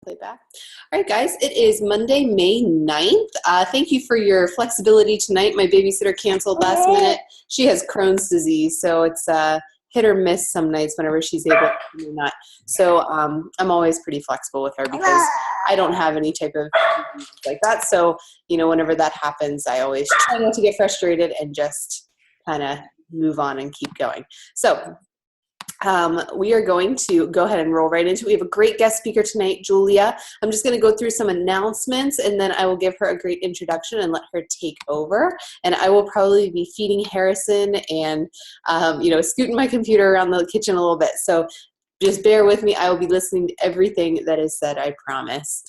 Playback. All right, guys, it is Monday, May 9th. Thank you for your flexibility tonight. My babysitter canceled last minute. She has Crohn's disease, so it's hit or miss some nights whenever she's able to or not. So I'm always pretty flexible with her because I don't have any type of disease like that. So, whenever that happens, I always try not to get frustrated and just kind of move on and keep going. So we are going to go ahead and roll right into it. We have a great guest speaker tonight, Julia. I'm just going to go through some announcements, and then I will give her a great introduction and let her take over. And I will probably be feeding Harrison and, scooting my computer around the kitchen a little bit. So just bear with me. I will be listening to everything that is said, I promise.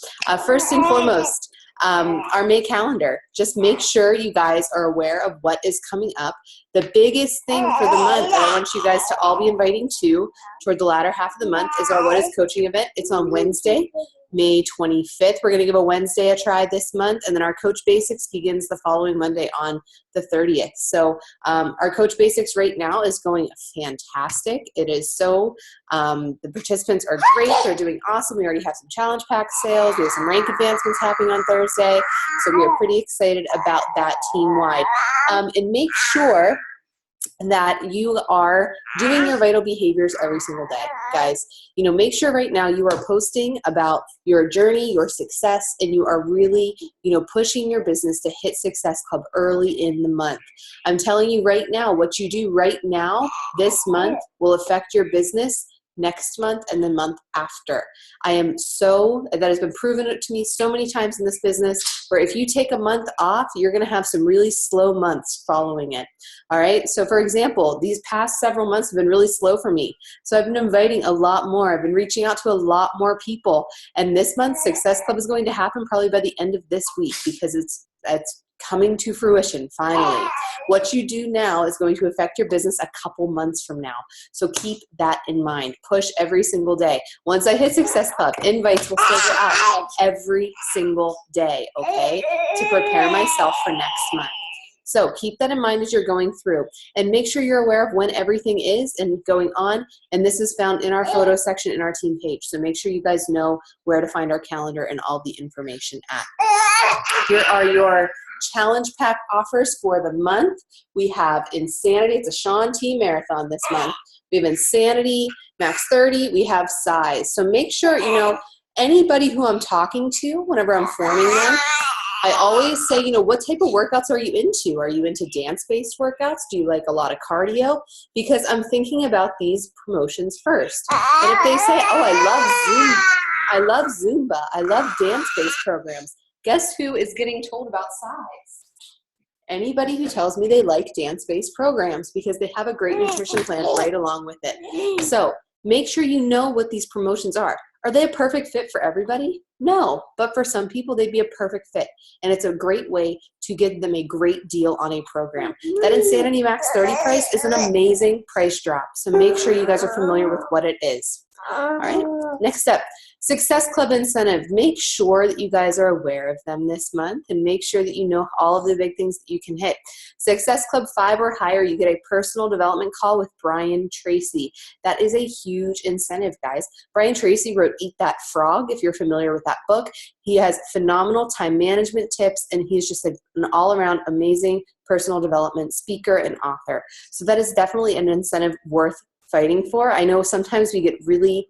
First and foremost, our May calendar. Just make sure you guys are aware of what is coming up. The biggest thing for the month that I want you guys to all be inviting to toward the latter half of the month is our What Is Coaching event. It's on Wednesday, May 25th. We're going to give a Wednesday a try this month, and then our Coach Basics begins the following Monday on the 30th. So our Coach Basics right now is going fantastic. It is so, the participants are great. They're doing awesome. We already have some challenge pack sales. We have some rank advancements happening on Thursday. So we are pretty excited about that team-wide. And make sure that you are doing your vital behaviors every single day, guys. Make sure right now you are posting about your journey, your success, and you are really, pushing your business to hit Success Club early in the month. I'm telling you right now, what you do right now this month will affect your business next month and the month after. That has been proven to me so many times in this business, where if you take a month off, you're going to have some really slow months following it. All right. So for example, these past several months have been really slow for me. So I've been inviting a lot more. I've been reaching out to a lot more people. And this month, Success Club is going to happen probably by the end of this week, because it's coming to fruition finally. What you do now is going to affect your business a couple months from now. So keep that in mind. Push every single day. Once I hit Success Club, invites will still go out every single day, okay, to prepare myself for next month. So keep that in mind as you're going through, and make sure you're aware of when everything is and going on. And this is found in our photo section in our team page. So make sure you guys know where to find our calendar and all the information at. Here are your challenge pack offers for the month. We have Insanity. It's a Shaun T marathon this month. We have Insanity, Max 30. We have Size. So make sure, anybody who I'm talking to whenever I'm forming them, I always say, what type of workouts are you into? Are you into dance-based workouts? Do you like a lot of cardio? Because I'm thinking about these promotions first. And if they say, oh, I love Zumba, I love dance-based programs, guess who is getting told about Size? Anybody who tells me they like dance-based programs, because they have a great nutrition plan right along with it. So make sure you know what these promotions are. Are they a perfect fit for everybody? No, but for some people, they'd be a perfect fit. And it's a great way to give them a great deal on a program. That Insanity Max 30 price is an amazing price drop. So make sure you guys are familiar with what it is. All right, next up, Success Club incentive. Make sure that you guys are aware of them this month, and make sure that you know all of the big things that you can hit. Success Club 5 or higher, you get a personal development call with Brian Tracy. That is a huge incentive, guys. Brian Tracy wrote Eat That Frog, if you're familiar with that book. He has phenomenal time management tips, and he's just an all-around amazing personal development speaker and author. So that is definitely an incentive worth fighting for. I know sometimes we get really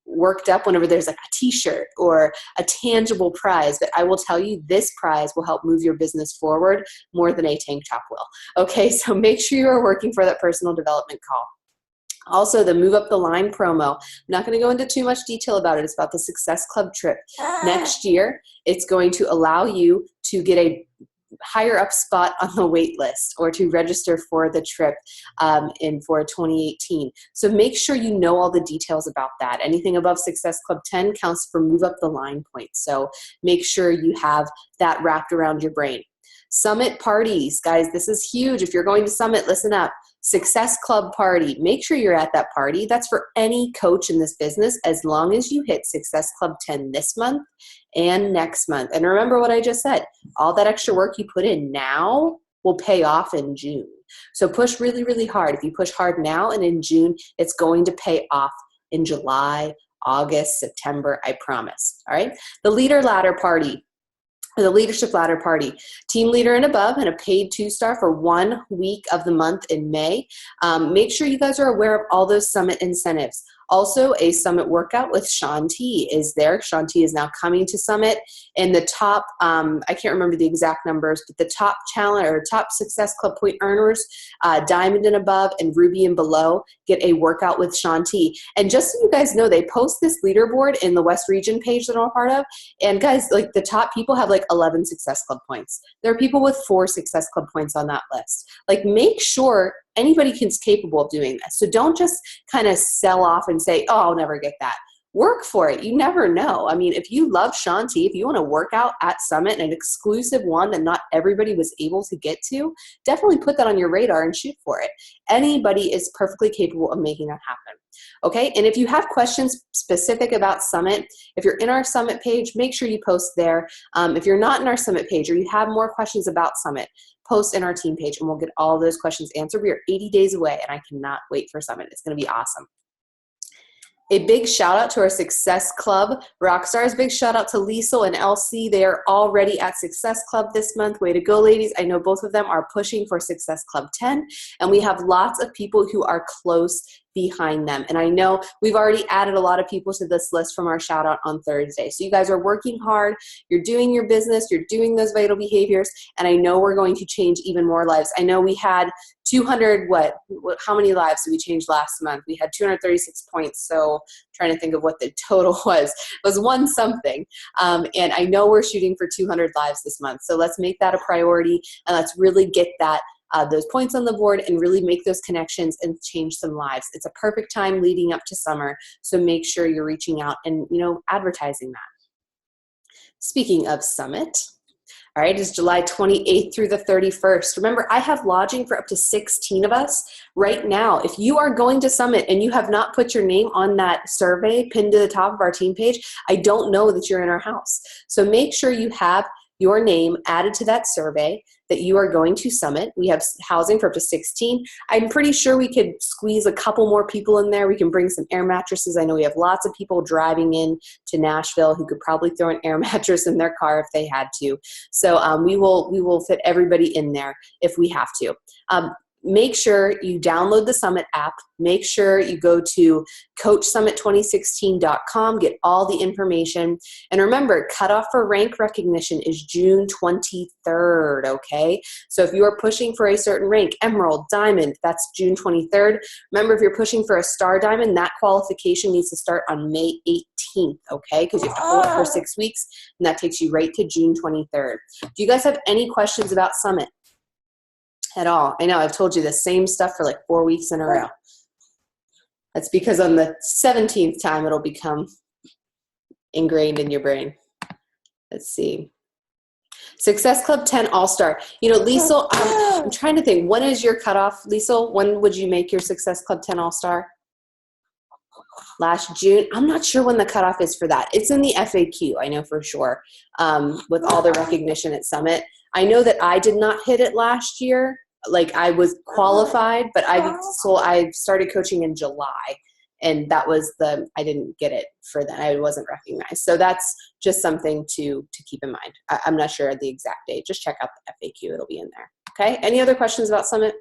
worked up whenever there's like a t-shirt or a tangible prize, but I will tell you, this prize will help move your business forward more than a tank top will. Okay, so make sure you are working for that personal development call. Also, the Move Up the Line promo. I'm not going to go into too much detail about it. It's about the Success Club trip. Next year, it's going to allow you to get a higher up spot on the wait list, or to register for the trip for 2018. So make sure you know all the details about that. Anything above Success Club 10 counts for Move Up the Line points. So make sure you have that wrapped around your brain. Summit parties. Guys, this is huge. If you're going to Summit, listen up. Success Club party. Make sure you're at that party. That's for any coach in this business, as long as you hit Success Club 10 this month and next month. And remember what I just said. All that extra work you put in now will pay off in June. So push really, really hard. If you push hard now and in June, it's going to pay off in July, August, September, I promise. All right. The leader ladder party. The leadership ladder party, team leader and above, and a paid 2-star for 1 week of the month in May. Make sure you guys are aware of all those summit incentives. Also, a summit workout with Shanti is there. Shanti is now coming to summit, and the top, I can't remember the exact numbers, but the top challenge or top Success Club point earners, Diamond and above and Ruby and below, get a workout with Shanti. And just so you guys know, they post this leaderboard in the West Region page that I'm a part of. And guys, like the top people have like 11 Success Club points. There are people with 4 Success Club points on that list. Like, make sure anybody is capable of doing this. So don't just kind of sell off and say, oh, I'll never get that. Work for it. You never know. I mean, if you love Shanti, if you want to work out at Summit, an exclusive one that not everybody was able to get to, definitely put that on your radar and shoot for it. Anybody is perfectly capable of making that happen. Okay, and if you have questions specific about Summit, if you're in our Summit page, make sure you post there. If you're not in our Summit page or you have more questions about Summit, post in our team page and we'll get all of those questions answered. We are 80 days away and I cannot wait for Summit. It's going to be awesome. A big shout out to our Success Club Rockstars. Big shout out to Liesel and LC. They are already at Success Club this month. Way to go, ladies. I know both of them are pushing for Success Club 10, and we have lots of people who are close behind them. And I know we've already added a lot of people to this list from our shout out on Thursday. So you guys are working hard. You're doing your business. You're doing those vital behaviors. And I know we're going to change even more lives. I know we had 200, how many lives did we change last month? We had 236 points. So I'm trying to think of what the total was. It was one something. And I know we're shooting for 200 lives this month. So let's make that a priority and let's really get that those points on the board and really make those connections and change some lives. It's a perfect time leading up to summer, so make sure you're reaching out and advertising that. Speaking of Summit, all right, it's July 28th through the 31st. Remember, I have lodging for up to 16 of us right now. If you are going to Summit and you have not put your name on that survey pinned to the top of our team page, I don't know that you're in our house. So make sure you have your name added to that survey that you are going to Summit. We have housing for up to 16. I'm pretty sure we could squeeze a couple more people in there. We can bring some air mattresses. I know we have lots of people driving in to Nashville who could probably throw an air mattress in their car if they had to. So we will fit everybody in there if we have to. Make sure you download the Summit app. Make sure you go to coachsummit2016.com, get all the information. And remember, cutoff for rank recognition is June 23rd, okay? So if you are pushing for a certain rank, Emerald, Diamond, that's June 23rd. Remember, if you're pushing for a Star Diamond, that qualification needs to start on May 18th, okay? Because you have to hold it for 6 weeks, and that takes you right to June 23rd. Do you guys have any questions about Summit at all? I know I've told you the same stuff for like 4 weeks in a row. That's because on the 17th time it'll become ingrained in your brain. Let's see. Success Club 10 All-Star. Liesel, I'm trying to think. When is your cutoff, Liesel? When would you make your Success Club 10 All-Star? Last June. I'm not sure when the cutoff is for that. It's in the FAQ, I know for sure, with all the recognition at Summit. I know that I did not hit it last year. Like, I was qualified, but I started coaching in July, and that was I didn't get it for that. I wasn't recognized. So that's just something to keep in mind. I'm not sure the exact date. Just check out the FAQ. It'll be in there. Okay. Any other questions about Summit?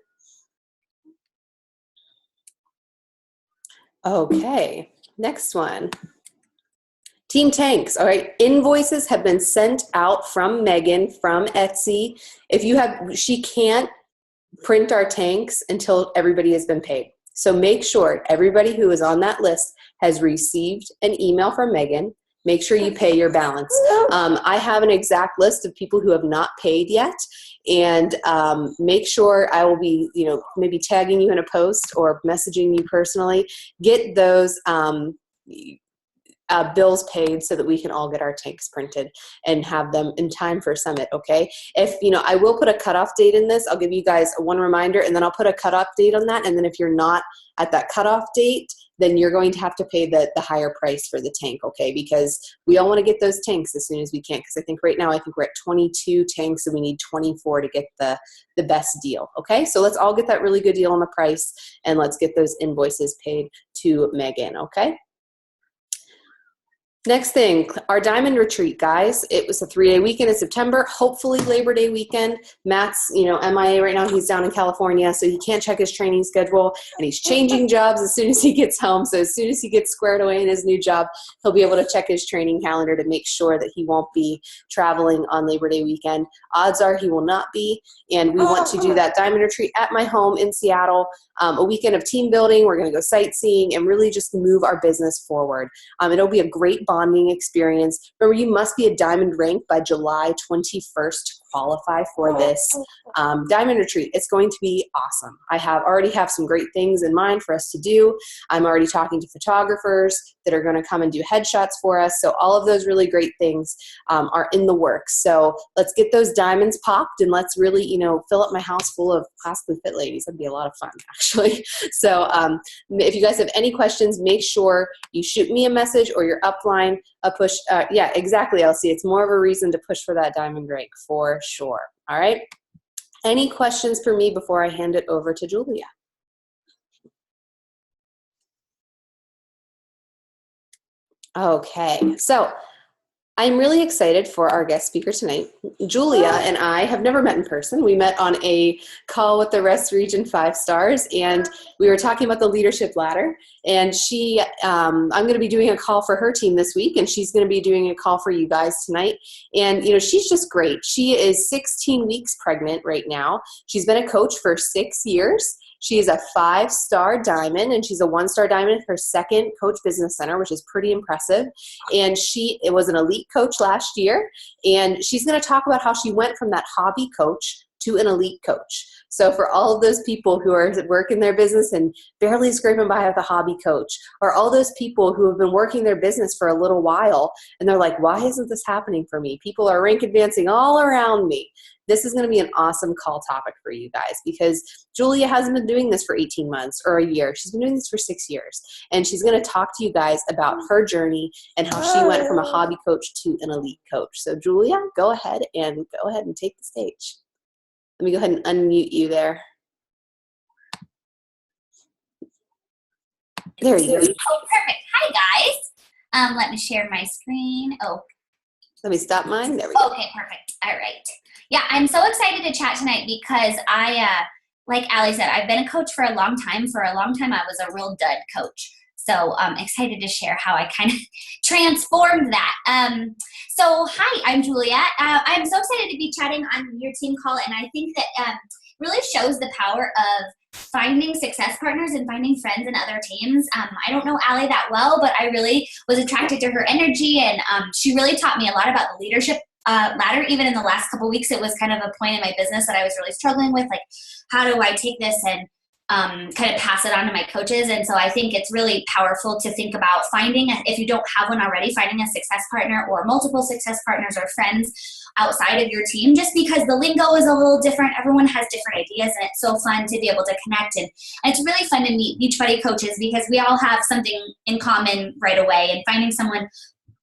Okay. Next one. Team Tanks. All right. Invoices have been sent out from Megan from Etsy. She can't print our tanks until everybody has been paid. So make sure everybody who is on that list has received an email from Megan. Make sure you pay your balance. I have an exact list of people who have not paid yet, and make sure I will be, maybe tagging you in a post or messaging you personally. Get those bills paid so that we can all get our tanks printed and have them in time for Summit, okay? I will put a cutoff date in this. I'll give you guys one reminder, and then I'll put a cutoff date on that. And then if you're not at that cutoff date, then you're going to have to pay the higher price for the tank, okay? Because we all want to get those tanks as soon as we can, because I think right now, we're at 22 tanks, and we need 24 to get the best deal, okay? So let's all get that really good deal on the price, and let's get those invoices paid to Megan, okay? Next thing, our diamond retreat, guys. It was a 3-day weekend in September, hopefully Labor Day weekend. Matt's, MIA right now. He's down in California, so he can't check his training schedule, and he's changing jobs as soon as he gets home. So as soon as he gets squared away in his new job, he'll be able to check his training calendar to make sure that he won't be traveling on Labor Day weekend. Odds are he will not be, and we want to do that diamond retreat at my home in Seattle, a weekend of team building. We're going to go sightseeing and really just move our business forward. It'll be a great bonding experience. Remember, you must be a diamond rank by July 21st to qualify for this diamond retreat. It's going to be awesome. I already have some great things in mind for us to do. I'm already talking to photographers that are going to come and do headshots for us. So all of those really great things are in the works. So let's get those diamonds popped, and let's really, fill up my house full of classically fit ladies. That'd be a lot of fun, actually. So if you guys have any questions, make sure you shoot me a message or your upline a push. Yeah, exactly, Elsie. It's more of a reason to push for that diamond rank for sure. All right. Any questions for me before I hand it over to Julia? Okay, so I'm really excited for our guest speaker tonight. Julia and I have never met in person. We met on a call with the Rest Region 5 Stars, and we were talking about the leadership ladder. And I'm going to be doing a call for her team this week, and she's going to be doing a call for you guys tonight. And, she's just great. She is 16 weeks pregnant right now. She's been a coach for 6 years. She is a 5-star diamond, and she's a 1-star diamond in her second Coach Business Center, which is pretty impressive. And it was an elite coach last year, and she's going to talk about how she went from that hobby coach to an elite coach. So for all of those people who are working their business and barely scraping by with a hobby coach, or all those people who have been working their business for a little while, and they're like, why isn't this happening for me? People are rank advancing all around me. This is going to be an awesome call topic for you guys, because Julia hasn't been doing this for 18 months or a year. She's been doing this for 6 years. And she's going to talk to you guys about her journey and how she went from a hobby coach to an elite coach. So Julia, go ahead and take the stage. Let me go ahead and unmute you there. There you go. Oh, perfect. Hi, guys. Let me share my screen. Oh. Let me stop mine. There we go. Okay, perfect. All right. Yeah, I'm so excited to chat tonight because like Allie said, I've been a coach for a long time. For a long time, I was a real dud coach. So I'm excited to share how I kind of transformed that. So hi, I'm Julia. I'm so excited to be chatting on your team call, and I think that really shows the power of finding success partners and finding friends in other teams. I don't know Allie that well, but I really was attracted to her energy, and she really taught me a lot about the leadership ladder. Even in the last couple of weeks, it was kind of a point in my business that I was really struggling with, like, how do I take this and kind of pass it on to my coaches. And so I think it's really powerful to think about finding, if you don't have one already, finding a success partner or multiple success partners or friends outside of your team, just because the lingo is a little different. Everyone has different ideas, and it's so fun to be able to connect. And it's really fun to meet Beachbody coaches because we all have something in common right away, and finding someone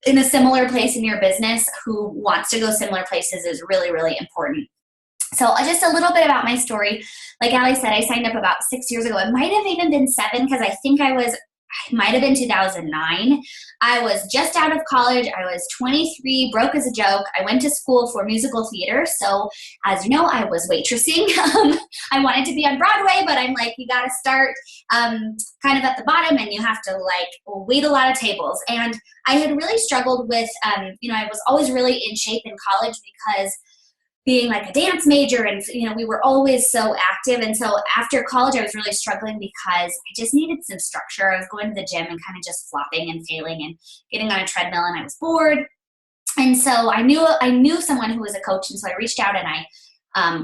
in a similar place in your business who wants to go similar places is really, really important. So just a little bit about my story. Like Allie said, I signed up about 6 years ago. It might have even been 7 because I think it might have been 2009. I was just out of college. I was 23, broke as a joke. I went to school for musical theater. So as you know, I was waitressing. I wanted to be on Broadway, but I'm like, you got to start kind of at the bottom, and you have to wait a lot of tables. And I had really struggled with, I was always really in shape in college because being like a dance major, and we were always so active. And so after college, I was really struggling because I just needed some structure. I was going to the gym and kind of just flopping and failing and getting on a treadmill, and I was bored. And so I knew someone who was a coach, and so I reached out and I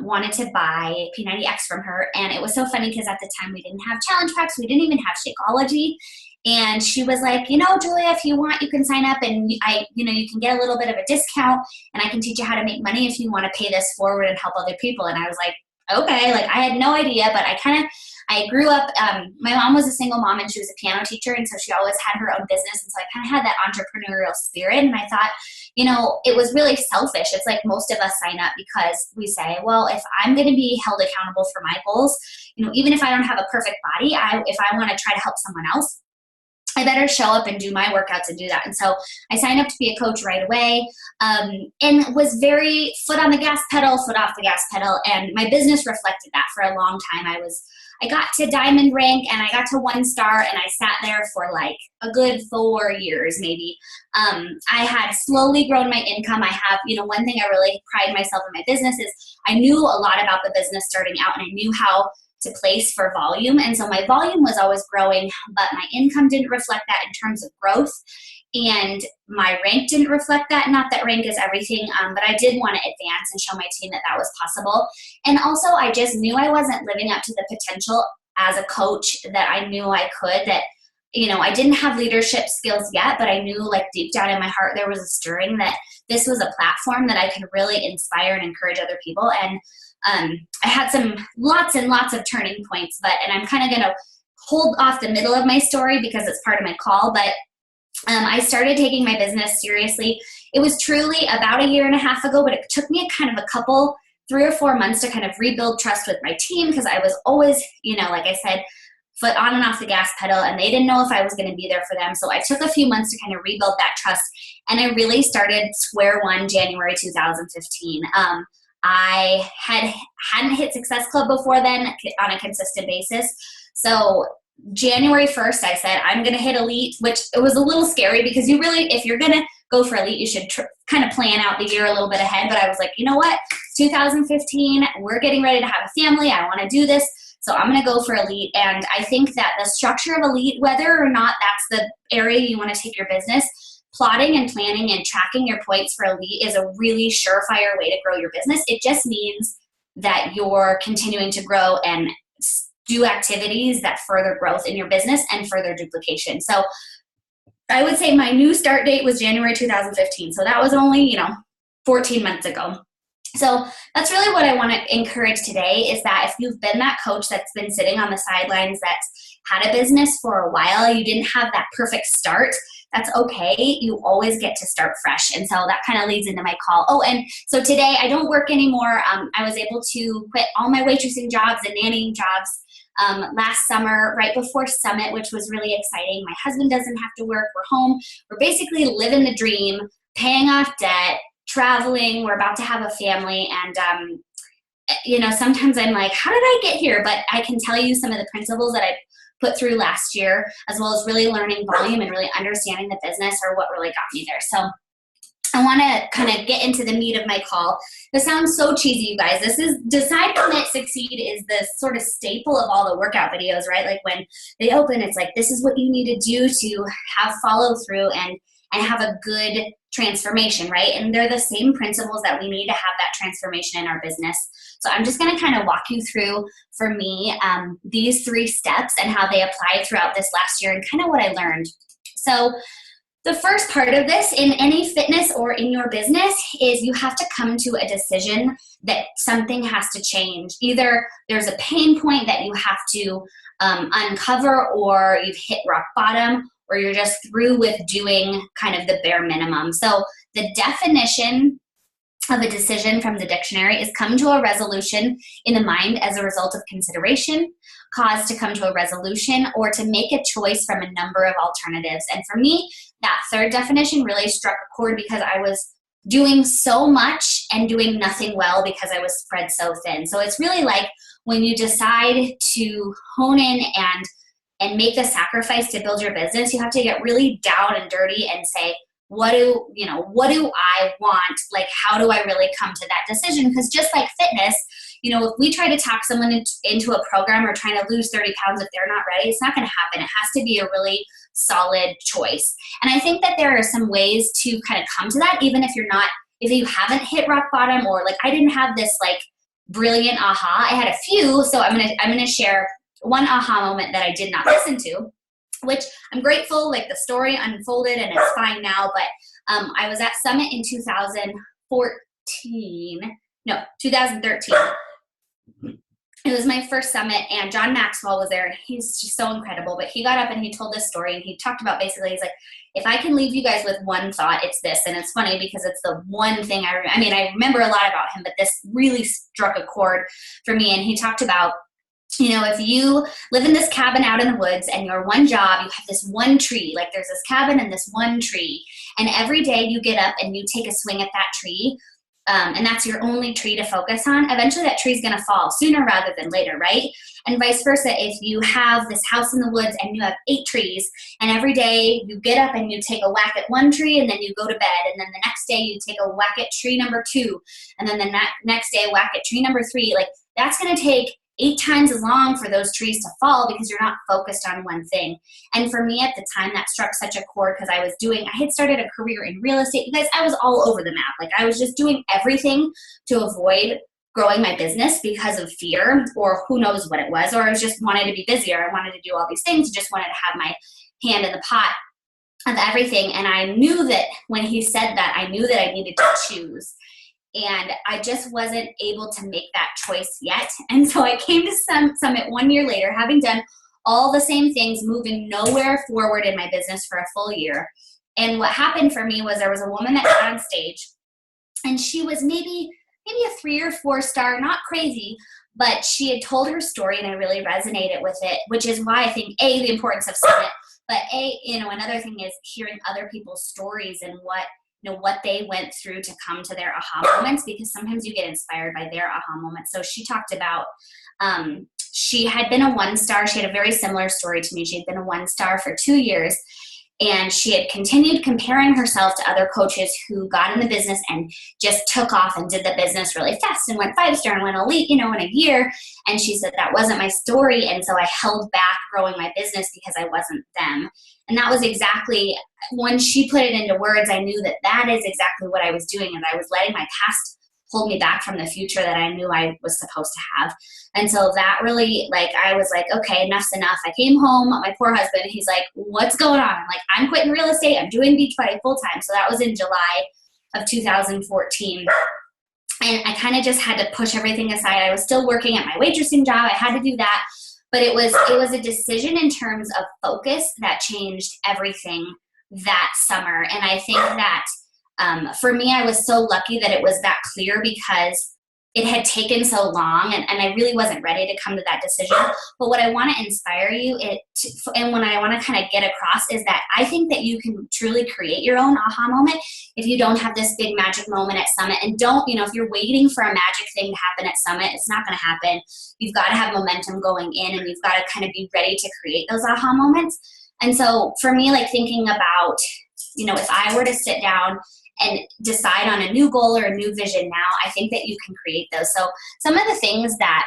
wanted to buy P90X from her. And it was so funny because at the time we didn't have challenge packs, we didn't even have Shakeology. And she was like, Julia, if you want, you can sign up, and you can get a little bit of a discount, and I can teach you how to make money if you want to pay this forward and help other people. And I was like, okay, I had no idea, but I grew up, my mom was a single mom, and she was a piano teacher. And so she always had her own business. And so I kind of had that entrepreneurial spirit. And I thought, it was really selfish. It's like most of us sign up because we say, well, if I'm going to be held accountable for my goals, even if I don't have a perfect body, if I want to try to help someone else, I better show up and do my workouts and do that. And so I signed up to be a coach right away, and was very foot on the gas pedal, foot off the gas pedal. And my business reflected that for a long time. I got to diamond rank and I got to 1-star, and I sat there for like a good 4 years maybe. I had slowly grown my income. I have, one thing I really pride myself in my business is I knew a lot about the business starting out, and I knew how to place for volume. And so my volume was always growing, but my income didn't reflect that in terms of growth. And my rank didn't reflect that. Not that rank is everything, but I did want to advance and show my team that that was possible. And also I just knew I wasn't living up to the potential as a coach that I knew I could, that, I didn't have leadership skills yet, but I knew like deep down in my heart, there was a stirring that this was a platform that I could really inspire and encourage other people. And I had lots and lots of turning points, and I'm kind of going to hold off the middle of my story because it's part of my call, but I started taking my business seriously. It was truly about 1.5 years ago, but it took me kind of a couple, 3 or 4 months to kind of rebuild trust with my team, because I was always, like I said, foot on and off the gas pedal, and they didn't know if I was going to be there for them. So I took a few months to kind of rebuild that trust, and I really started square one January 2015. I hadn't hit Success Club before then on a consistent basis. So January 1st, I said, I'm going to hit Elite, which it was a little scary because if you're going to go for Elite, you should kind of plan out the year a little bit ahead. But I was like, you know what? It's 2015. We're getting ready to have a family. I want to do this. So I'm going to go for Elite. And I think that the structure of Elite, whether or not that's the area you want to take your business, plotting and planning and tracking your points for Elite is a really surefire way to grow your business. It just means that you're continuing to grow and do activities that further growth in your business and further duplication. So I would say my new start date was January 2015. So that was only, 14 months ago. So that's really what I want to encourage today, is that if you've been that coach that's been sitting on the sidelines, that's had a business for a while, you didn't have that perfect start, that's okay. You always get to start fresh. And so that kind of leads into my call. Oh, and so today I don't work anymore. I was able to quit all my waitressing jobs and nannying jobs last summer, right before Summit, which was really exciting. My husband doesn't have to work. We're home. We're basically living the dream, paying off debt, traveling. We're about to have a family. And, sometimes I'm like, how did I get here? But I can tell you some of the principles that I put through last year, as well as really learning volume and really understanding the business, are what really got me there. So I want to kind of get into the meat of my call. This sounds so cheesy, you guys. This is Decide, Commit, Succeed is the sort of staple of all the workout videos, right? Like when they open, it's like, this is what you need to do to have follow through and have a good transformation, right? And they're the same principles that we need to have that transformation in our business. So I'm just going to kind of walk you through, for me, these 3 steps and how they applied throughout this last year and kind of what I learned. So the first part of this, in any fitness or in your business, is you have to come to a decision that something has to change. Either there's a pain point that you have to uncover, or you've hit rock bottom, or you're just through with doing kind of the bare minimum. So the definition of a decision from the dictionary is come to a resolution in the mind as a result of consideration, cause to come to a resolution, or to make a choice from a number of alternatives. And for me, that third definition really struck a chord because I was doing so much and doing nothing well because I was spread so thin. So it's really like when you decide to hone in and make the sacrifice to build your business, you have to get really down and dirty and say, what do I want? Like, how do I really come to that decision? Because just like fitness, if we try to talk someone into a program or trying to lose 30 pounds if they're not ready, it's not going to happen. It has to be a really solid choice. And I think that there are some ways to kind of come to that, even if you haven't hit rock bottom, or like I didn't have this like brilliant aha. I had a few, so I'm gonna share one aha moment that I did not listen to, which I'm grateful, like the story unfolded and it's fine now, but I was at Summit in 2013. It was my first Summit, and John Maxwell was there, and he's just so incredible, but he got up and he told this story, and he talked about basically, he's like, if I can leave you guys with one thought, it's this. And it's funny because it's the one thing I remember a lot about him, but this really struck a chord for me. And he talked about if you live in this cabin out in the woods and your one job, you have this one tree, like there's this cabin and this one tree, and every day you get up and you take a swing at that tree, and that's your only tree to focus on, eventually that tree is going to fall sooner rather than later, right? And vice versa, if you have this house in the woods and you have 8 trees, and every day you get up and you take a whack at one tree, and then you go to bed, and then the next day you take a whack at tree number 2, and then the next day whack at tree number 3, like that's going to take 8 times as long for those trees to fall because you're not focused on one thing. And for me at the time, that struck such a chord because I had started a career in real estate. You guys, I was all over the map. Like I was just doing everything to avoid growing my business because of fear, or who knows what it was, or I was just wanted to be busier. I wanted to do all these things, just wanted to have my hand in the pot of everything. And I knew that when he said that, I knew that I needed to choose. And I just wasn't able to make that choice yet. And so I came to Summit 1 year later, having done all the same things, moving nowhere forward in my business for a full year. And what happened for me was there was a woman that got on stage, and she was maybe a 3 or 4 star, not crazy, but she had told her story and I really resonated with it, which is why I think the importance of Summit, but another thing is hearing other people's stories and what they went through to come to their aha moments, because sometimes you get inspired by their aha moments. So she talked about, she had been a 1 star. She had a very similar story to me. She had been a 1 star for 2 years, and she had continued comparing herself to other coaches who got in the business and just took off and did the business really fast and went 5 star and went elite, in a year. And she said that wasn't my story. And so I held back growing my business because I wasn't them. And that was exactly, when she put it into words, I knew that is exactly what I was doing. And I was letting my past hold me back from the future that I knew I was supposed to have. And so that really, I was like, okay, enough's enough. I came home, my poor husband, he's like, what's going on? I'm like, I'm quitting real estate. I'm doing Beachbody full time. So that was in July of 2014. And I kind of just had to push everything aside. I was still working at my waitressing job. I had to do that. But it was a decision in terms of focus that changed everything that summer. And I think that for me, I was so lucky that it was that clear because it had taken so long, and I really wasn't ready to come to that decision. But what I want to inspire you and what I want to kind of get across is that I think that you can truly create your own aha moment if you don't have this big magic moment at Summit. And don't, if you're waiting for a magic thing to happen at Summit, it's not going to happen. You've got to have momentum going in, and you've got to kind of be ready to create those aha moments. And so for me, if I were to sit down and decide on a new goal or a new vision now, I think that you can create those. So some of the things that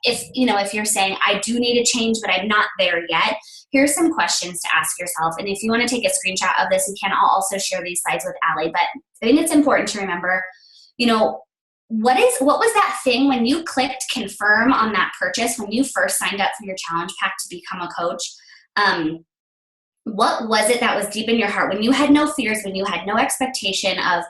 if you're saying, I do need a change, but I'm not there yet, here's some questions to ask yourself. And if you want to take a screenshot of this, you can. I'll also share these slides with Allie. But I think it's important to remember, what was that thing when you clicked confirm on that purchase, when you first signed up for your challenge pack to become a coach? What was it that was deep in your heart when you had no fears, when you had no expectation of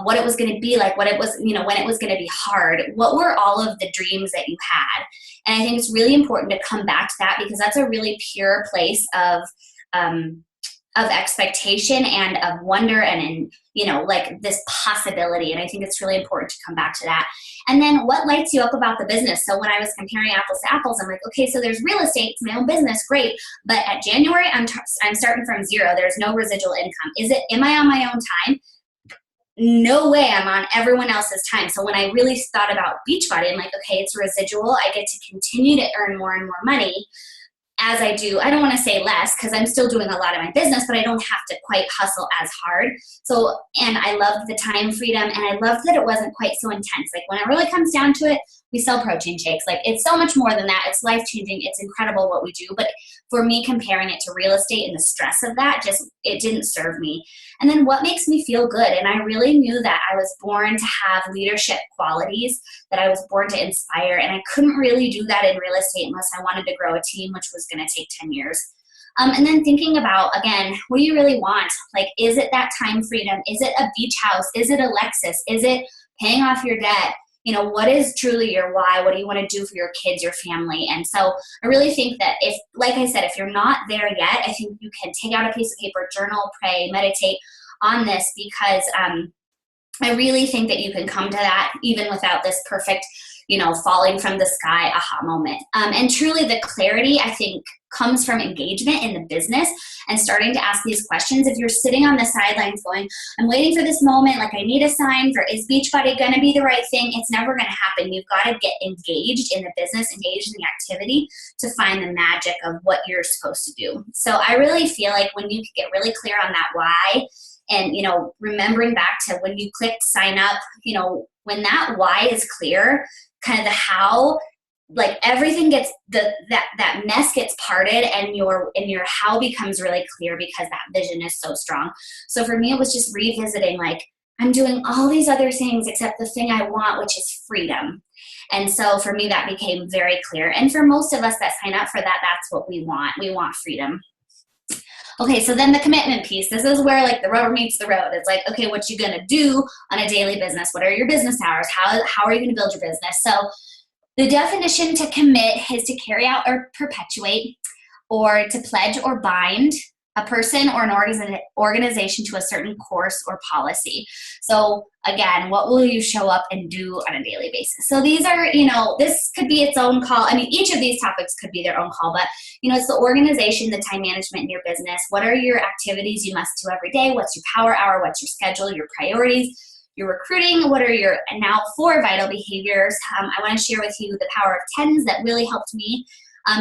what it was going to be like, what it was, when it was going to be hard? What were all of the dreams that you had? And I think it's really important to come back to that, because that's a really pure place of expectation and of wonder and this possibility. And I think it's really important to come back to that. And then what lights you up about the business? So when I was comparing apples to apples, I'm like, okay, so there's real estate, it's my own business, great. But at January, I'm starting from zero. There's no residual income. Am I on my own time? No way, I'm on everyone else's time. So when I really thought about Beachbody, I'm like, okay, it's residual. I get to continue to earn more and more money as I do. I don't want to say less, because I'm still doing a lot of my business, but I don't have to quite hustle as hard. So, and I loved the time freedom, and I loved that it wasn't quite so intense. Like when it really comes down to it, we sell protein shakes. Like it's so much more than that. It's life-changing. It's incredible what we do. But for me, comparing it to real estate and the stress of that, it didn't serve me. And then what makes me feel good? And I really knew that I was born to have leadership qualities, that I was born to inspire. And I couldn't really do that in real estate unless I wanted to grow a team, which was going to take 10 years. And then thinking about, again, what do you really want? Like, is it that time freedom? Is it a beach house? Is it a Lexus? Is it paying off your debt? What is truly your why? What do you want to do for your kids, your family? And so I really think that if you're not there yet, I think you can take out a piece of paper, journal, pray, meditate on this, because I really think that you can come to that even without this perfect, falling from the sky aha moment. And truly the clarity, I think, comes from engagement in the business and starting to ask these questions. If you're sitting on the sidelines going, I'm waiting for this moment, like I need a sign for, is Beachbody going to be the right thing? It's never going to happen. You've got to get engaged in the business, engaged in the activity to find the magic of what you're supposed to do. So I really feel like when you get really clear on that why, and, remembering back to when you clicked sign up, when that why is clear, kind of the how, like everything gets that mess gets parted, and your how becomes really clear because that vision is so strong. So for me, it was just revisiting, like, I'm doing all these other things except the thing I want, which is freedom. And so for me, that became very clear. And for most of us that sign up for that, that's what we want. We want freedom. Okay, so then the commitment piece. This is where like the rubber meets the road. It's like, okay, what you gonna do on a daily business? What are your business hours? How are you gonna build your business? So the definition to commit is to carry out or perpetuate, or to pledge or bind a person or an organization to a certain course or policy. So again, what will you show up and do on a daily basis? So these are, this could be its own call. I mean, each of these topics could be their own call, but it's the organization, the time management in your business. What are your activities you must do every day? What's your power hour? What's your schedule? Your priorities? Your recruiting? What are your now 4 vital behaviors? I want to share with you the power of tens that really helped me.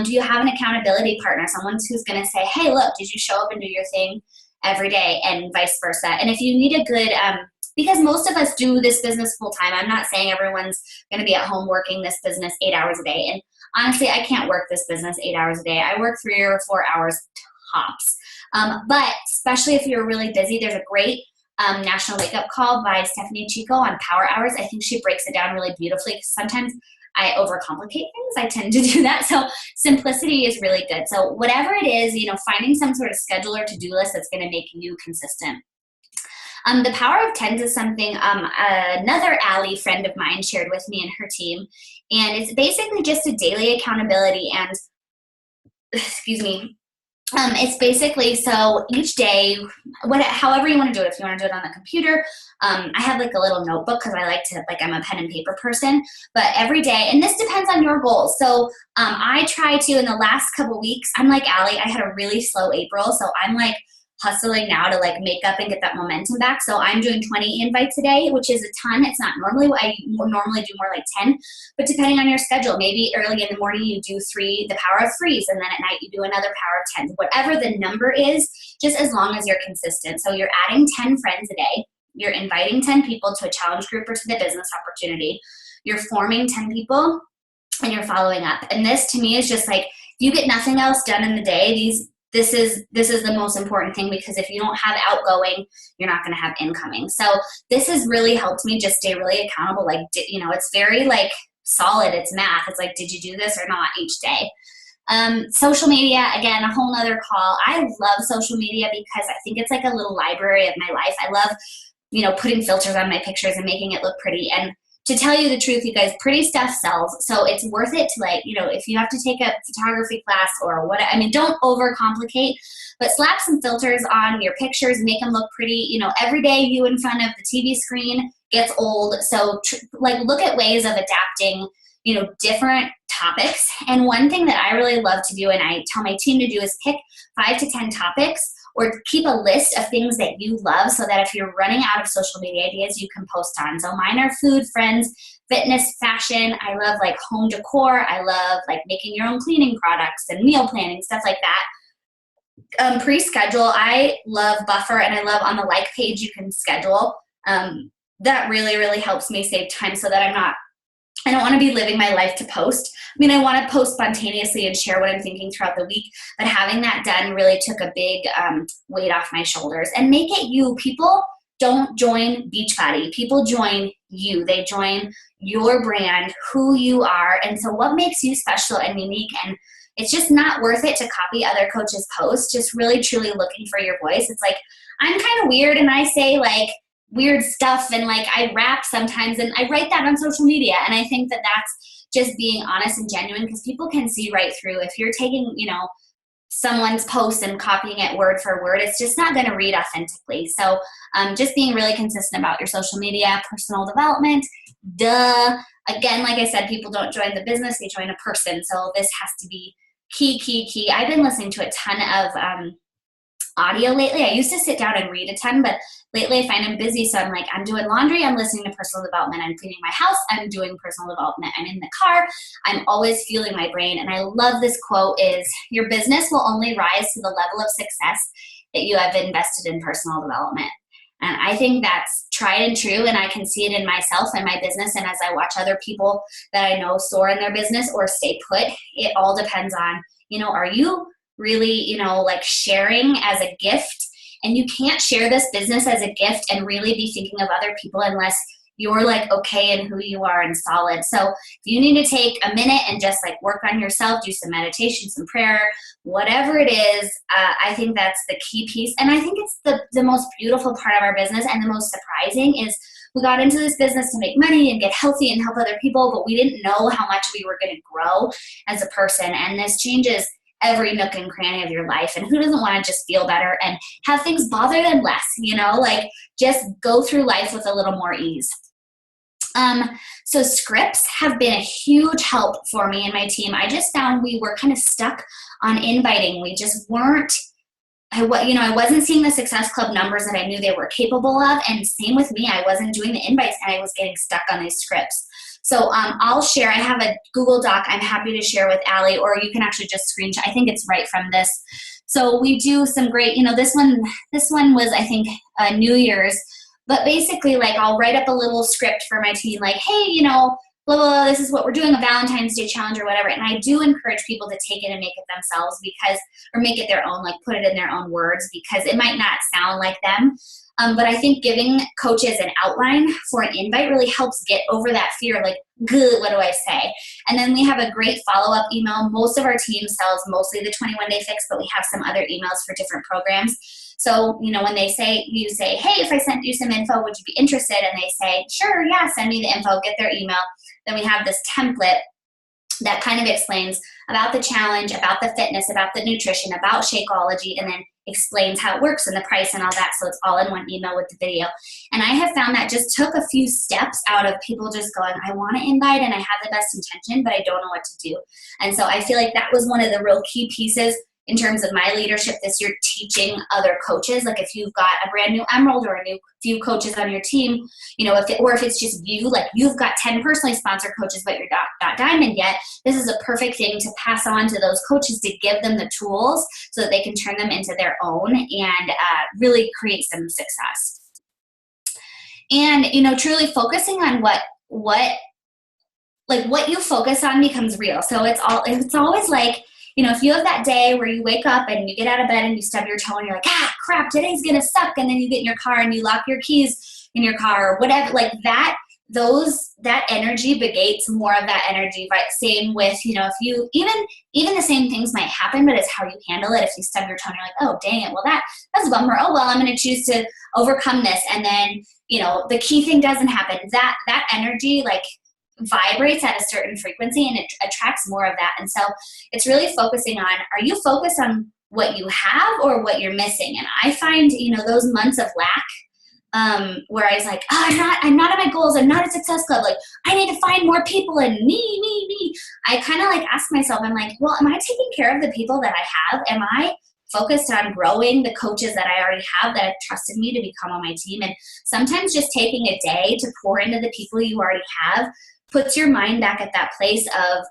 Do you have an accountability partner? Someone who's going to say, hey, look, did you show up and do your thing every day, and vice versa? And if you need a good, because most of us do this business full time. I'm not saying everyone's going to be at home working this business 8 hours a day. And honestly, I can't work this business 8 hours a day. I work 3 or 4 hours tops. But especially if you're really busy, there's a great National Wake Up Call by Stephanie Chico on Power Hours. I think she breaks it down really beautifully, because sometimes I overcomplicate things. I tend to do that. So simplicity is really good. So whatever it is, finding some sort of schedule or to-do list that's going to make you consistent. The power of tens is something another Allie friend of mine shared with me and her team. And it's basically just a daily accountability and, excuse me, it's basically, so each day, however you want to do it. If you want to do it on the computer, I have like a little notebook because I like to, I'm a pen and paper person, but every day, and this depends on your goals. So I try to, in the last couple weeks, I'm like Allie, I had a really slow April. So I'm like hustling now to make up and get that momentum back. So I'm doing 20 invites a day, which is a ton. It's not normally what I normally do, more like 10, but depending on your schedule, maybe early in the morning you do 3, the power of 3s, and then at night you do another power of 10s, whatever the number is, just as long as you're consistent. So you're adding 10 friends a day, you're inviting 10 people to a challenge group or to the business opportunity, you're forming 10 people, and you're following up. And this to me is just like, you get nothing else done in the day, this is the most important thing, because if you don't have outgoing, you're not going to have incoming. So this has really helped me just stay really accountable. It's very solid. It's math. It's like, did you do this or not each day? Social media, again, a whole nother call. I love social media because I think it's like a little library of my life. I love, putting filters on my pictures and making it look pretty. And to tell you the truth, you guys, pretty stuff sells. So it's worth it to if you have to take a photography class or what, don't overcomplicate, but slap some filters on your pictures, make them look pretty. Every day you in front of the TV screen gets old. So look at ways of adapting, different topics. And one thing that I really love to do, and I tell my team to do, is pick 5 to 10 topics, or keep a list of things that you love, so that if you're running out of social media ideas, you can post on. So mine are food, friends, fitness, fashion. I love home decor. I love making your own cleaning products and meal planning, stuff like that. Pre-schedule. I love Buffer, and I love on the page you can schedule. That really, really helps me save time, so that I don't want to be living my life to post. I want to post spontaneously and share what I'm thinking throughout the week, but having that done really took a big weight off my shoulders. And make it you. People don't join Beachbody. People join you. They join your brand, who you are. And so what makes you special and unique? And it's just not worth it to copy other coaches' posts, just really, truly looking for your voice. It's I'm kind of weird, and I say weird stuff, and I rap sometimes, and I write that on social media. And I think that that's just being honest and genuine, because people can see right through if you're taking, someone's post and copying it word for word. It's just not going to read authentically. So just being really consistent about your social media, personal development. Duh. Again, like I said, people don't join the business, they join a person. So this has to be key. I've been listening to a ton of audio lately. I used to sit down and read a ton, but lately I find I'm busy. So I'm like, I'm doing laundry, I'm listening to personal development, I'm cleaning my house, I'm doing personal development, I'm in the car, I'm always fueling my brain. And I love this quote is, your business will only rise to the level of success that you have invested in personal development. And I think that's tried and true, and I can see it in myself and my business. And as I watch other people that I know soar in their business or stay put, it all depends on, are you really, like sharing as a gift? And you can't share this business as a gift and really be thinking of other people unless you're like okay in who you are and solid. So if you need to take a minute and just like work on yourself, do some meditation, some prayer, whatever it is, I think that's the key piece. And I think it's the most beautiful part of our business, and the most surprising is we got into this business to make money and get healthy and help other people, but we didn't know how much we were going to grow as a person. And this changes every nook and cranny of your life. And who doesn't want to just feel better and have things bother them less, like just go through life with a little more ease. So scripts have been a huge help for me and my team. I just found we were kind of stuck on inviting. We just weren't, I wasn't seeing the Success Club numbers that I knew they were capable of. And same with me, I wasn't doing the invites and I was getting stuck on these scripts. So I'll share, I have a Google Doc I'm happy to share with Allie, or you can actually just screenshot. I think it's right from this. So we do some great, this one was, I think, New Year's. But basically, like, I'll write up a little script for my team, like, hey, blah, blah, blah, this is what we're doing, a Valentine's Day challenge or whatever. And I do encourage people to take it and make it themselves or make it their own, like put it in their own words, because it might not sound like them. But I think giving coaches an outline for an invite really helps get over that fear, like, good, what do I say? And then we have a great follow-up email. Most of our team sells mostly the 21-day fix, but we have some other emails for different programs. So, when you say, hey, if I sent you some info, would you be interested? And they say, sure, yeah, send me the info, get their email. Then we have this template that kind of explains about the challenge, about the fitness, about the nutrition, about Shakeology, and then explains how it works and the price and all that. So it's all in one email with the video. And I have found that just took a few steps out of people just going, I want to invite and I have the best intention, but I don't know what to do. And so I feel like that was one of the real key pieces in terms of my leadership this year, teaching other coaches. Like if you've got a brand new Emerald or a new few coaches on your team, if it's just you, like you've got 10 personally sponsored coaches, but you're not Diamond yet, this is a perfect thing to pass on to those coaches to give them the tools so that they can turn them into their own and really create some success. And, truly focusing on what you focus on becomes real. So it's always like, if you have that day where you wake up and you get out of bed and you stub your toe and you're like, crap, today's going to suck. And then you get in your car and you lock your keys in your car or whatever, like that, that energy negates more of that energy. Right? Same with, if you, even the same things might happen, but it's how you handle it. If you stub your toe and you're like, oh, dang it. Well, that's a bummer. Oh, well, I'm going to choose to overcome this. And then, the key thing doesn't happen. That energy, like, vibrates at a certain frequency and it attracts more of that. And so it's really focusing on, are you focused on what you have or what you're missing? And I find, those months of lack, where I was like, I'm not at my goals. I'm not a Success Club. Like, I need to find more people and me. I kind of like ask myself, I'm like, well, am I taking care of the people that I have? Am I focused on growing the coaches that I already have that have trusted me to become on my team? And sometimes just taking a day to pour into the people you already have puts your mind back at that place of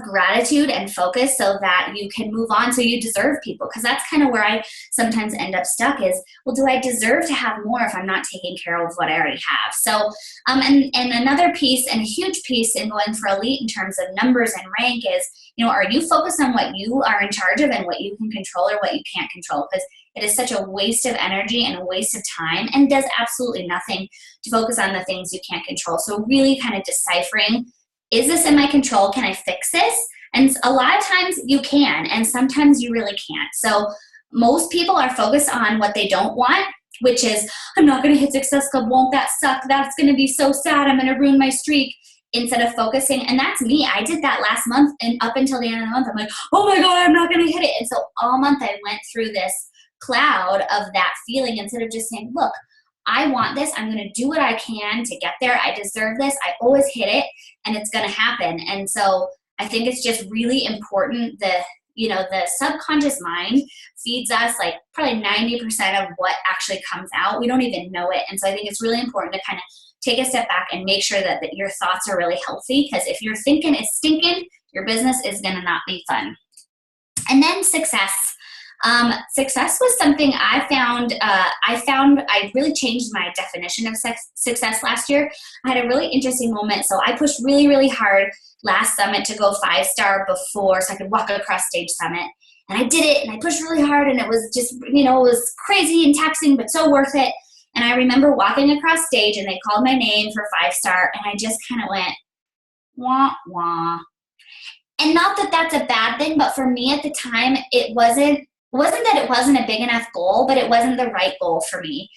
gratitude and focus so that you can move on, so you deserve people. Because that's kind of where I sometimes end up stuck is, well, do I deserve to have more if I'm not taking care of what I already have? So, and another piece, and a huge piece in going for elite in terms of numbers and rank is, are you focused on what you are in charge of and what you can control or what you can't control? Because it is such a waste of energy and a waste of time and does absolutely nothing to focus on the things you can't control. So really kind of deciphering, is this in my control? Can I fix this? And a lot of times you can, and sometimes you really can't. So most people are focused on what they don't want, which is, I'm not going to hit Success Club. Won't that suck? That's going to be so sad. I'm going to ruin my streak. instead of focusing. And that's me. I did that last month, and up until the end of the month, I'm like, oh my God, I'm not going to hit it. And so all month I went through this cloud of that feeling instead of just saying, look, I want this. I'm going to do what I can to get there. I deserve this. I always hit it, and it's going to happen. And so I think it's just really important. The subconscious mind feeds us like probably 90% of what actually comes out. We don't even know it. And so I think it's really important to kind of take a step back and make sure that your thoughts are really healthy, because if you're thinking it's stinking, your business is going to not be fun. And then success. Success was something I found I really changed my definition of success last year. I had a really interesting moment. So I pushed really, really hard last summit to go 5-star before so I could walk across stage summit. And I did it, and I pushed really hard, and it was just, it was crazy and taxing, but so worth it. And I remember walking across stage, and they called my name for 5-star, and I just kind of went, wah, wah. And not that that's a bad thing, but for me at the time, it wasn't that it wasn't a big enough goal, but it wasn't the right goal for me.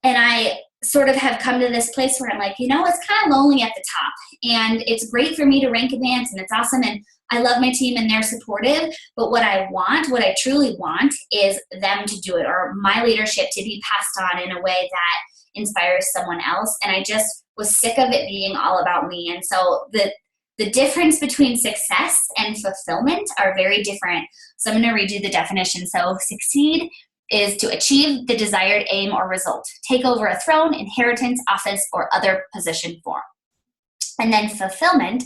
And I sort of have come to this place where I'm like, it's kind of lonely at the top, and it's great for me to rank advance, and it's awesome, and I love my team and they're supportive, but what I truly want is them to do it, or my leadership to be passed on in a way that inspires someone else. And I just was sick of it being all about me. And so the difference between success and fulfillment are very different. So I'm going to read you the definition. So succeed is to achieve the desired aim or result, take over a throne, inheritance, office, or other position form. And then fulfillment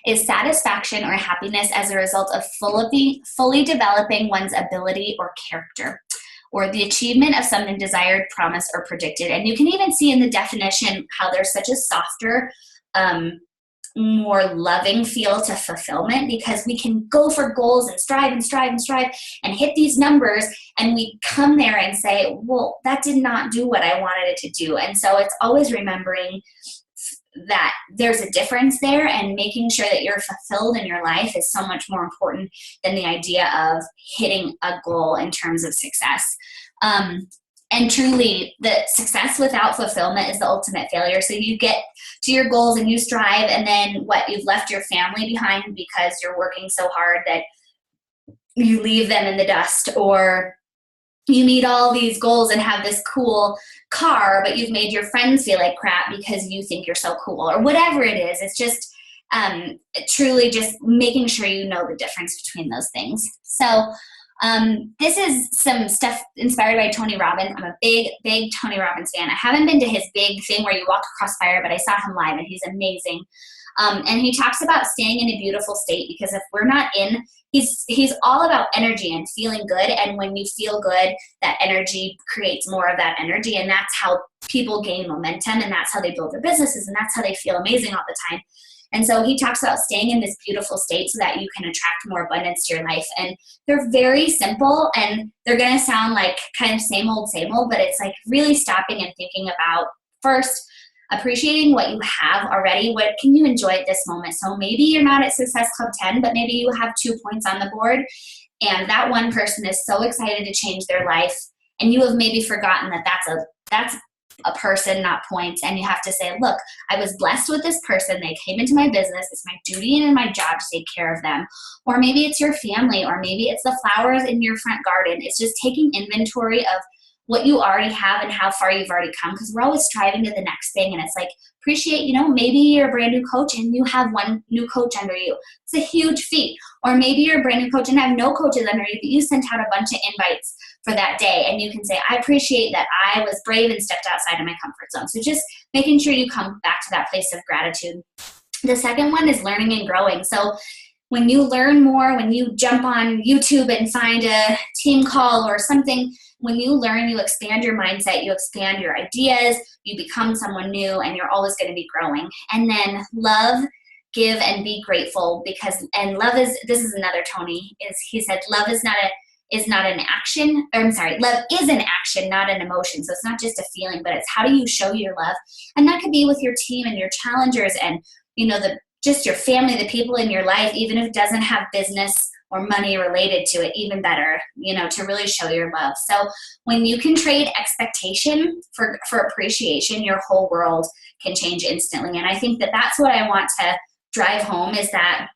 is satisfaction or happiness as a result of fully developing one's ability or character, or the achievement of something desired, promised, or predicted. And you can even see in the definition how there's such a softer, more loving feel to fulfillment, because we can go for goals and strive and strive and strive and hit these numbers, and we come there and say, well, that did not do what I wanted it to do. And so it's always remembering that there's a difference there, and making sure that you're fulfilled in your life is so much more important than the idea of hitting a goal in terms of success. And truly, the success without fulfillment is the ultimate failure. So you get to your goals and you strive, and then you've left your family behind because you're working so hard that you leave them in the dust, or you meet all these goals and have this cool car, but you've made your friends feel like crap because you think you're so cool, or whatever it is. It's just truly just making sure you know the difference between those things. So this is some stuff inspired by Tony Robbins. I'm a big, big Tony Robbins fan. I haven't been to his big thing where you walk across fire, but I saw him live, and he's amazing. And he talks about staying in a beautiful state, because if we're not in, he's all about energy and feeling good. And when you feel good, that energy creates more of that energy. And that's how people gain momentum, and that's how they build their businesses, and that's how they feel amazing all the time. And so he talks about staying in this beautiful state so that you can attract more abundance to your life. And they're very simple, and they're going to sound like kind of same old, but it's like really stopping and thinking about, first, appreciating what you have already. What can you enjoy at this moment? So maybe you're not at Success Club 10, but maybe you have 2 points on the board, and that one person is so excited to change their life, and you have maybe forgotten that that's a person, not points. And you have to say, look, I was blessed with this person. They came into my business. It's my duty and my job to take care of them. Or maybe it's your family, or maybe it's the flowers in your front garden. It's just taking inventory of what you already have and how far you've already come, because we're always striving to the next thing. And it's like, appreciate, maybe you're a brand new coach and you have one new coach under you. It's a huge feat. Or maybe you're a brand new coach and have no coaches under you, but you sent out a bunch of invites for that day, and you can say, I appreciate that I was brave and stepped outside of my comfort zone. So just making sure you come back to that place of gratitude. The second one is learning and growing. So when you learn more, when you jump on YouTube and find a team call or something, when you learn, you expand your mindset, you expand your ideas, you become someone new, and you're always going to be growing. And then love, give, and be grateful, love is, this is another Tony, he said, love is not an action, or I'm sorry, love is an action, not an emotion. So it's not just a feeling, but it's how do you show your love? And that could be with your team and your challengers and, the just your family, the people in your life, even if it doesn't have business or money related to it, even better, to really show your love. So when you can trade expectation for appreciation, your whole world can change instantly. And I think that that's what I want to drive home, is that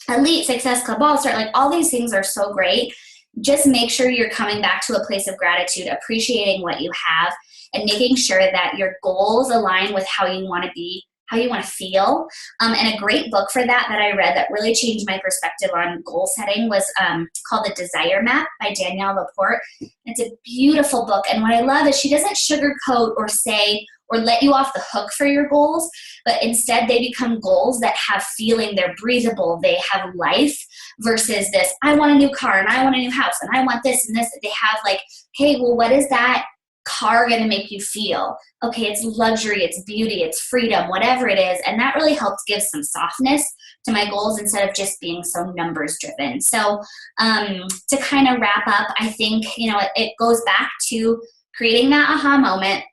Elite, Success Club, All Star, like all these things are so great. Just make sure you're coming back to a place of gratitude, appreciating what you have, and making sure that your goals align with how you want to be, how you want to feel. And a great book for that I read that really changed my perspective on goal setting was called The Desire Map by Danielle Laporte. It's a beautiful book. And what I love is she doesn't sugarcoat or say or let you off the hook for your goals, but instead they become goals that have feeling, they're breathable, they have life, versus this, I want a new car and I want a new house and I want this and this. They have like, okay, well, what is that car going to make you feel? Okay, it's luxury, it's beauty, it's freedom, whatever it is. And that really helps give some softness to my goals instead of just being so numbers driven. So to kind of wrap up, I think, it goes back to creating that aha moment,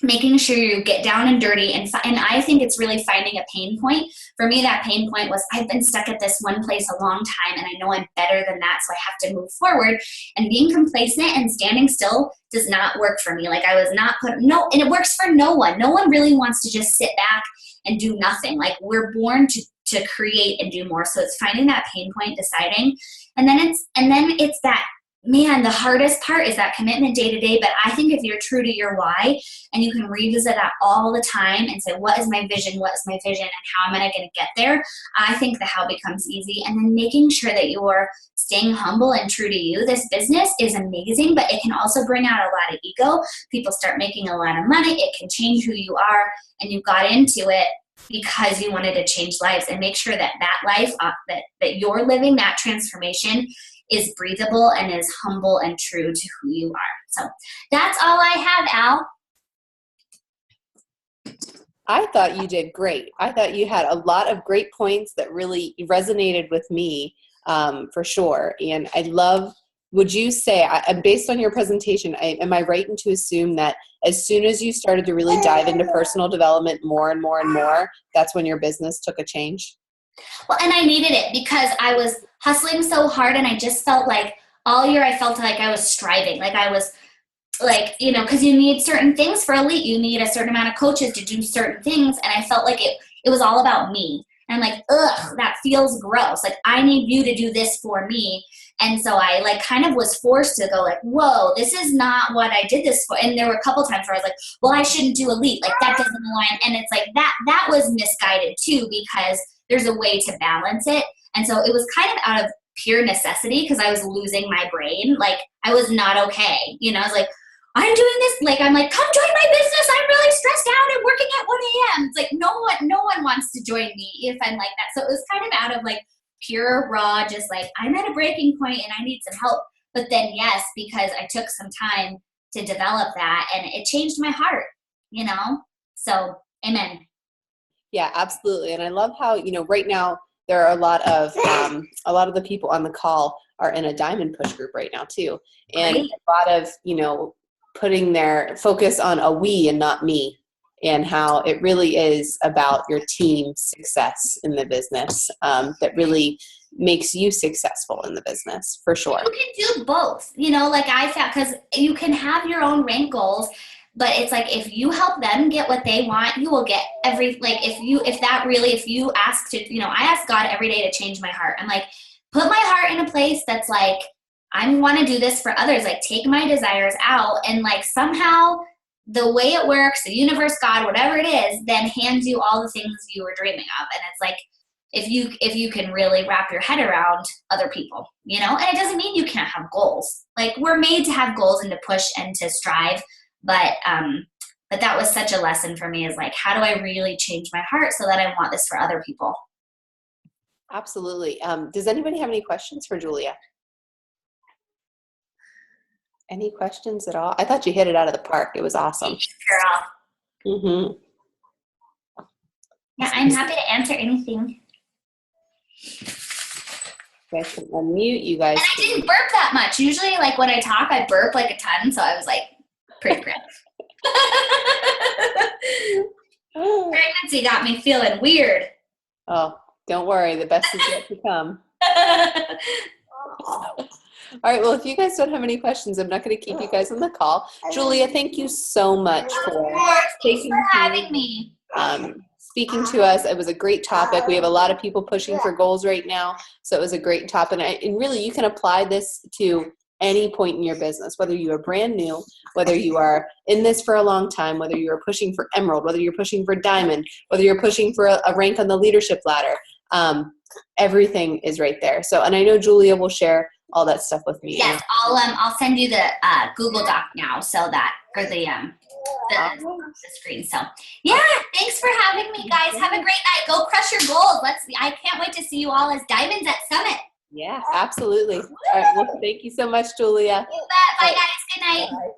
making sure you get down and dirty. And I think it's really finding a pain point. For me, that pain point was I've been stuck at this one place a long time and I know I'm better than that, so I have to move forward. And being complacent and standing still does not work for me. Like I was not and it works for no one. No one really wants to just sit back and do nothing. Like we're born to create and do more. So it's finding that pain point, deciding. And then it's that, man, the hardest part is that commitment day to day. But I think if you're true to your why and you can revisit that all the time and say, what is my vision? What is my vision? And how am I going to get there? I think the how becomes easy. And then making sure that you're staying humble and true to you. This business is amazing, but it can also bring out a lot of ego. People start making a lot of money. It can change who you are. And you got into it because you wanted to change lives, and make sure that life that you're living, that transformation, is breathable and is humble and true to who you are. So that's all I have, Al. I thought you did great. I thought you had a lot of great points that really resonated with me, for sure. And I love, would you say, based on your presentation, am I right to assume that as soon as you started to really dive into personal development more and more and more, that's when your business took a change? Well, and I needed it because I was hustling so hard, and I just felt like all year I felt like I was striving. Like I was like, because you need certain things for Elite. You need a certain amount of coaches to do certain things. And I felt like it was all about me. And I'm like, ugh, that feels gross. Like I need you to do this for me. And so I like kind of was forced to go like, whoa, this is not what I did this for. And there were a couple times where I was like, well, I shouldn't do Elite. Like that doesn't align. And it's like that was misguided too, because there's a way to balance it. And so it was kind of out of pure necessity because I was losing my brain. Like I was not okay. I was like, I'm doing this. Like, I'm like, come join my business. I'm really stressed out and working at 1 a.m. It's like, no one wants to join me if I'm like that. So it was kind of out of like pure raw, just like I'm at a breaking point and I need some help. But then yes, because I took some time to develop that and it changed my heart, So amen. Yeah, absolutely. And I love how, right now there are a lot of the people on the call are in a diamond push group right now too. And Right. a lot of, putting their focus on a we and not me, and how it really is about your team's success in the business, that really makes you successful in the business, for sure. You can do both, like I found, because you can have your own rank goals, but it's like if you help them get what they want, you will get if you ask to, I ask God every day to change my heart. I'm like, put my heart in a place that's like, I want to do this for others, like take my desires out, and like somehow the way it works, the universe, God, whatever it is, then hands you all the things you were dreaming of. And it's like, if you can really wrap your head around other people, and it doesn't mean you can't have goals. Like we're made to have goals and to push and to strive. But that was such a lesson for me, is like, how do I really change my heart so that I want this for other people? Absolutely. Does anybody have any questions for Julia? Any questions at all? I thought you hit it out of the park. It was awesome. Girl. Mm-hmm. Yeah, I'm happy to answer anything. You guys can unmute. You guys. And I didn't burp that much. Usually, like when I talk, I burp like a ton. So I was like, pretty proud. Pregnancy got me feeling weird. Oh, don't worry. The best is yet to come. All right. Well, if you guys don't have any questions, I'm not going to keep you guys on the call. Julia, thank you so much for Thanks for having me. Speaking to us. It was a great topic. We have a lot of people pushing for goals right now, so it was a great topic. And really, you can apply this to any point in your business, whether you are brand new, whether you are in this for a long time, whether you're pushing for emerald, whether you're pushing for diamond, whether you're pushing for a rank on the leadership ladder. Everything is right there. So, and I know Julia will share all that stuff with me. Yes, I'll send you the Google Doc now, so that for the screen. So yeah, thanks for having me, guys. Have a great night. Go crush your goals. I can't wait to see you all as diamonds at Summit. Yeah, absolutely. All right. Well, thank you so much, Julia. You bet. Bye, guys. Good night. Bye.